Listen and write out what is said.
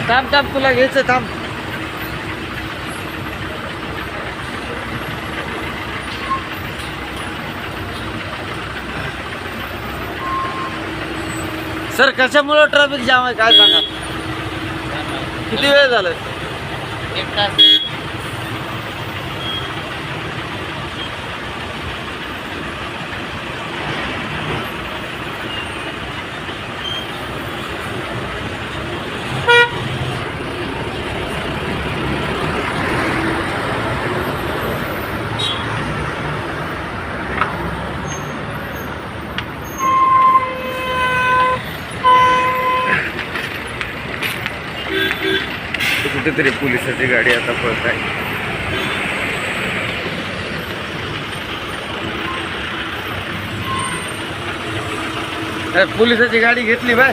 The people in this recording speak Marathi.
थांब थांब, तुला घ्यायचं, थांब. सर, कशामुळे ट्रॅफिक जाम आहे काय सांगा? किती वेळ झालं? 1 तास. कुठेतरी पोलिसाची गाडी आता पळत आहे. पोलिसाची गाडी घेतली बाय.